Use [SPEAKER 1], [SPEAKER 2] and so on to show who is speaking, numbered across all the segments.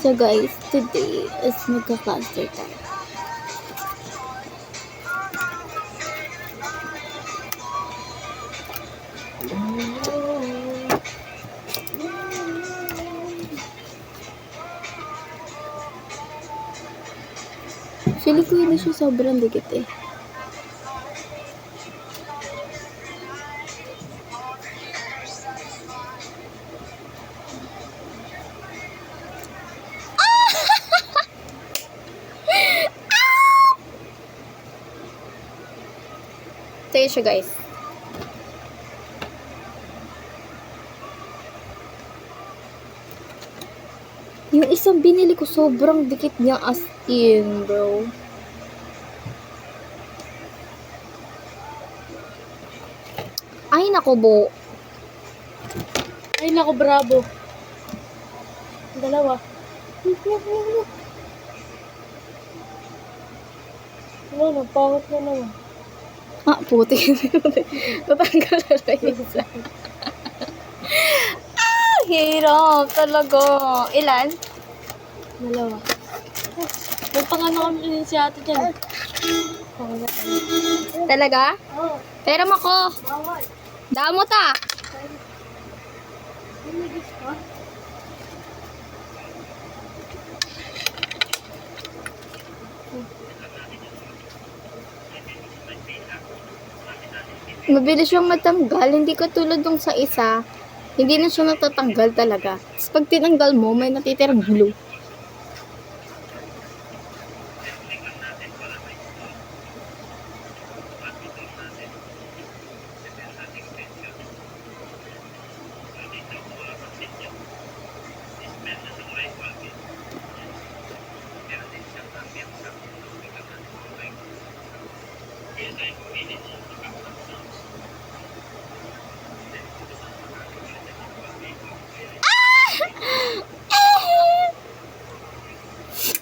[SPEAKER 1] So guys, today is magka-cluster tayo. Actually ko yun na siya sobrang dikit eh. Ito siya guys. Yung isang binili ko sobrang dikit niya as in, bro. Ay nako bo.
[SPEAKER 2] Ay nako, bravo. Dalawa. Ano, nagpangit na naman.
[SPEAKER 1] Ah, puti. Tatanggal na lang isa. Ah, hirap talaga. Ilan?
[SPEAKER 2] Dalawa. May pangano kami rin si ate dyan.
[SPEAKER 1] Talaga?
[SPEAKER 2] Oo.
[SPEAKER 1] Pero mo ko.
[SPEAKER 2] Bawal.
[SPEAKER 1] Damot ah.
[SPEAKER 2] Lumigis ka?
[SPEAKER 1] Mabilis siyang matanggal. Hindi ka tulad dong sa isa. Hindi na siya natatanggal talaga. Tapos pag tinanggal mo, may natitirang glue.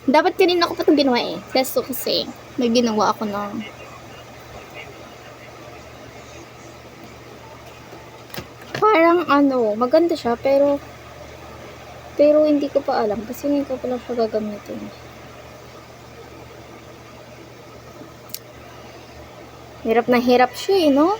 [SPEAKER 1] Dapat kanina ako pa itong ginawa eh. Kasi may ginawa ako ng parang ano, maganda siya pero hindi ko pa alam kasi hindi ko pa lang siya gagamitin. Hirap na hirap siya eh, no?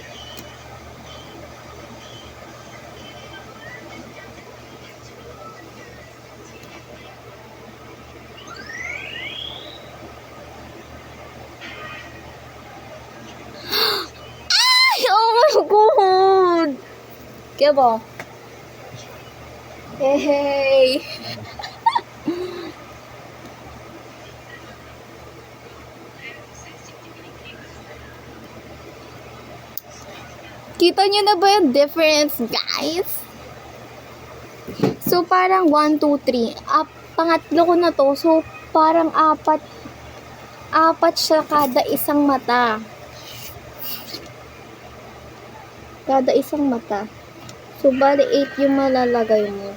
[SPEAKER 1] Oh my God! Kaya ba? Hey! Kita nyo na ba yung difference, guys? So, parang 1, 2, 3. Pangatlo ko na to. So, parang apat siya kada isang mata. Kada isang mata. So, bali 8 yung malalagay mo.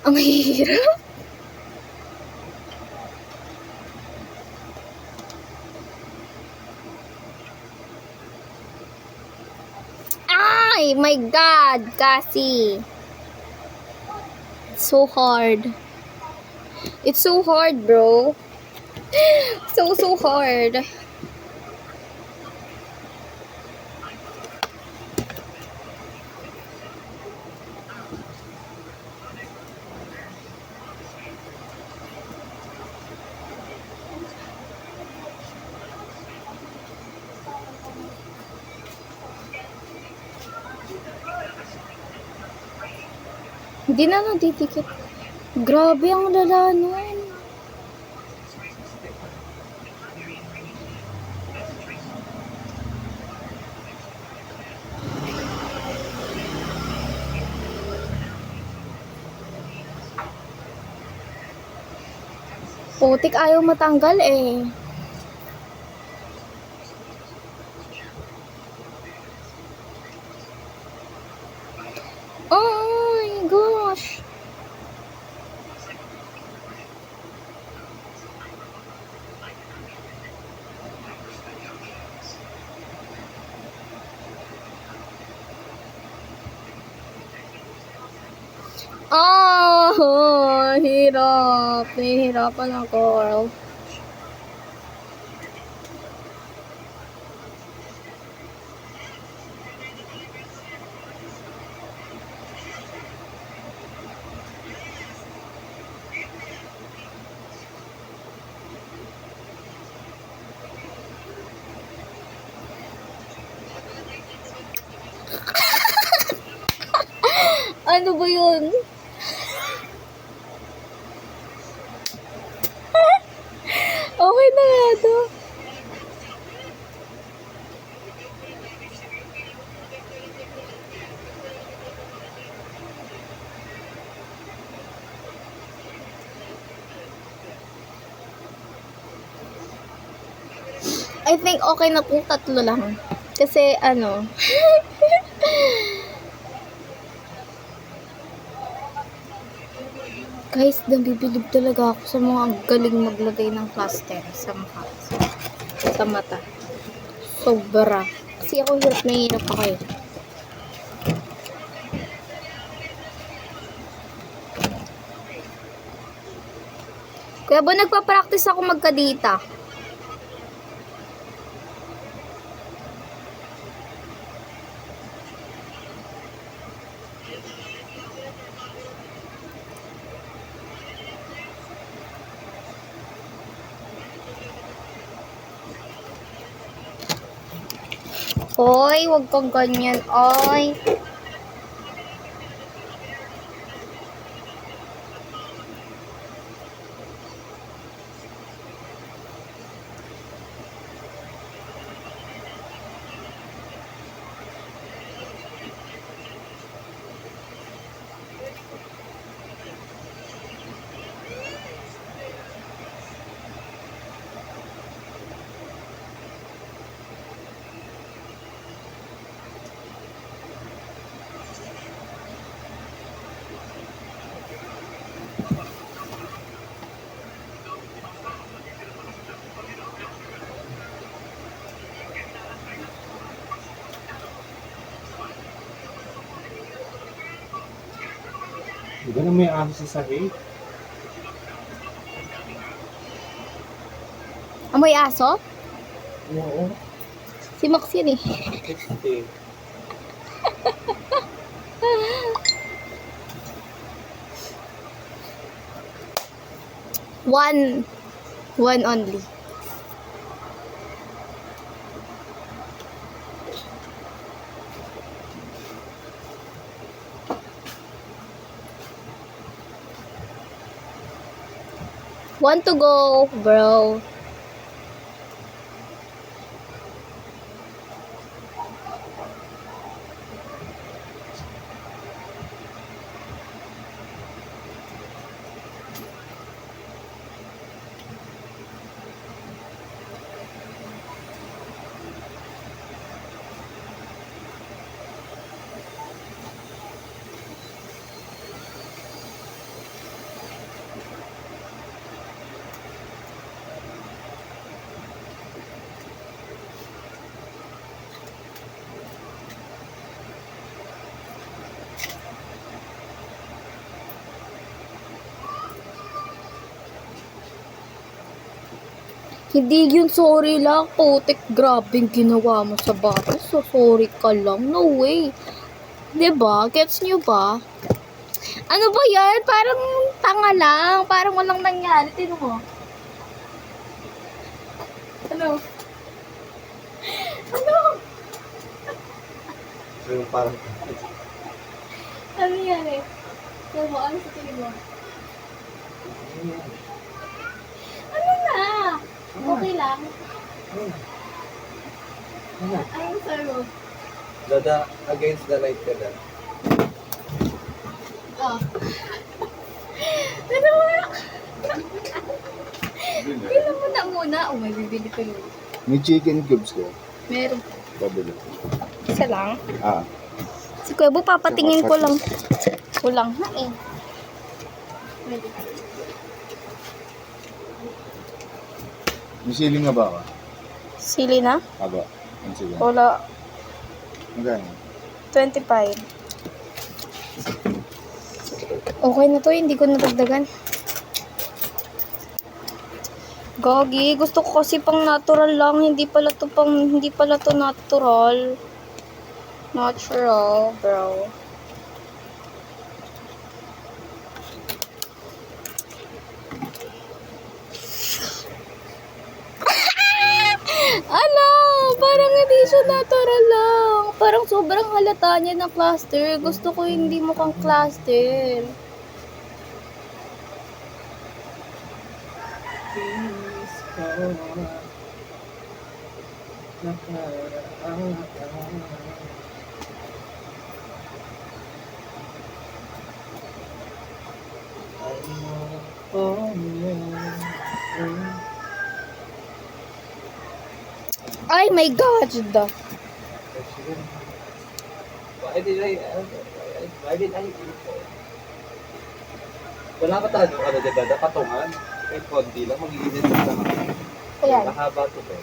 [SPEAKER 1] Ang hirap. Ay, my God, Cassie. So hard. It's so hard, bro. So hard. Hindi na nadidikit. Grabe ang lala nun. Putik ayaw matanggal eh. Oh my gosh. Oh, hirap. Nahihirapan ako, Earl. Ano ba yun? Okay na nga to. I think okay na kung tatlo lang. Kasi ano, guys, nabibilib talaga ako sa mga ang galing maglagay ng plaster sa mukha. Sa mata. Sobra. Kasi ako hirap na hirap ako eh. Kaya ba nagpa-practice ako magkadita? Hoy, wag kang ganyan, oy.
[SPEAKER 3] Diba na may aso sa sahig?
[SPEAKER 1] Amoy aso?
[SPEAKER 3] Oo.
[SPEAKER 1] Si Max yun eh.
[SPEAKER 3] Este.
[SPEAKER 1] One. One only. One to go, bro. Hindi yun, sorry lang. Putik, grabing ginawa mo sa bata. So, sorry ka lang. No way. 'Di ba? Gets nyo ba? Ano ba yan? Parang tanga lang. Parang walang nangyari. Tino mo. Ano? Ano?
[SPEAKER 3] So yung parang...
[SPEAKER 1] Ano nangyari? Tino mo, ano sa tingin mo? Ano na? Okay lang. Ano sabi mo?
[SPEAKER 3] Dada, against the light ka na.
[SPEAKER 1] Oh. Ano mo? Bilang mo na muna. Oh, may bibili ko yun.
[SPEAKER 4] May chicken cubes ka?
[SPEAKER 1] Meron.
[SPEAKER 4] Pabili.
[SPEAKER 1] Isa lang.
[SPEAKER 4] Ah.
[SPEAKER 1] Si Kuwebo, papatingin ko lang. Kulang ha eh.
[SPEAKER 4] May siling nga ba ka?
[SPEAKER 1] Sili na?
[SPEAKER 4] Aba. Ang siling.
[SPEAKER 1] Wala.
[SPEAKER 4] Magkano?
[SPEAKER 1] 25. Okay na to, hindi ko natagdagan. Gagi, gusto ko kasi pang natural lang, hindi pala to natural. Natural, bro. Ano? Parang hindi siya natural lang. Parang sobrang halata niya na cluster. Gusto ko hindi mukhang cluster.
[SPEAKER 3] Please call. Nakaraan. Oh, yeah.
[SPEAKER 1] Ay, my God!
[SPEAKER 3] Why did I wala pa talaga ano, diba? Patungan. Kahit konti lang, mag-iinit lang.
[SPEAKER 1] Ayan.
[SPEAKER 3] Mahaba to, eh.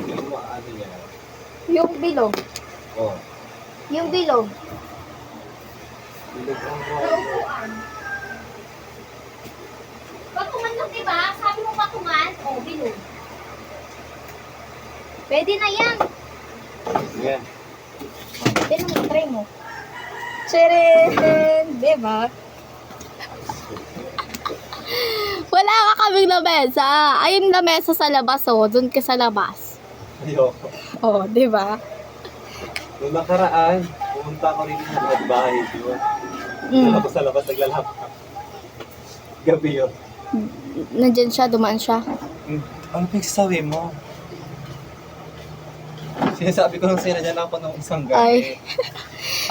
[SPEAKER 3] Yung ano niya.
[SPEAKER 1] Yung bilog.
[SPEAKER 3] Oh.
[SPEAKER 1] Yung bilog.
[SPEAKER 3] Bilog ang roll.
[SPEAKER 1] Patungan lang, diba? Sabi mo patungan? Oh, bilog. Pwede na yan.
[SPEAKER 3] Yan.
[SPEAKER 1] Pwede na try mo. Tcharin! Diba? Wala ka kaming lamesa. Ayun lamesa sa labas, oh. Doon ka sa labas.
[SPEAKER 3] Ayoko.
[SPEAKER 1] Oh, diba?
[SPEAKER 3] Noong nakaraan, pumunta ko rin sa bahay. Diba? Ako sa labas, naglalapag. Gabi yun.
[SPEAKER 1] Nandyan siya, dumaan siya.
[SPEAKER 3] Ano pinagsasabi mo? Sinasabi ko lang sa'yo na dyan ako ng isang gabi.
[SPEAKER 1] Ay.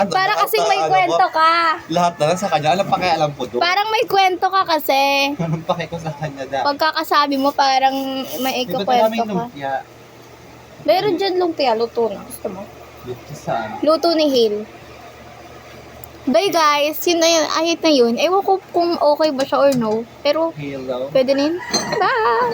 [SPEAKER 3] Ano,
[SPEAKER 1] Para
[SPEAKER 3] lahat
[SPEAKER 1] kasing
[SPEAKER 3] na
[SPEAKER 1] may
[SPEAKER 3] ano
[SPEAKER 1] kwento
[SPEAKER 3] ko,
[SPEAKER 1] ka.
[SPEAKER 3] Lahat na lang sa kanya. Alam pa kaya alam ko doon.
[SPEAKER 1] Parang may kwento ka kasi.
[SPEAKER 3] Anong pake ko sa kanya da?
[SPEAKER 1] Pagkakasabi mo, parang may
[SPEAKER 3] Dito
[SPEAKER 1] ikakwento
[SPEAKER 3] namin
[SPEAKER 1] ka.
[SPEAKER 3] lumpia.
[SPEAKER 1] Meron dyan lumpia, luto na. Gusto mo?
[SPEAKER 3] Dito saan?
[SPEAKER 1] Luto ni Hale. Bye guys, yun na yun. Ahit na yun. Ewan ko kung okay ba siya or no. Pero
[SPEAKER 3] Hello.
[SPEAKER 1] pwede na yun. Bye!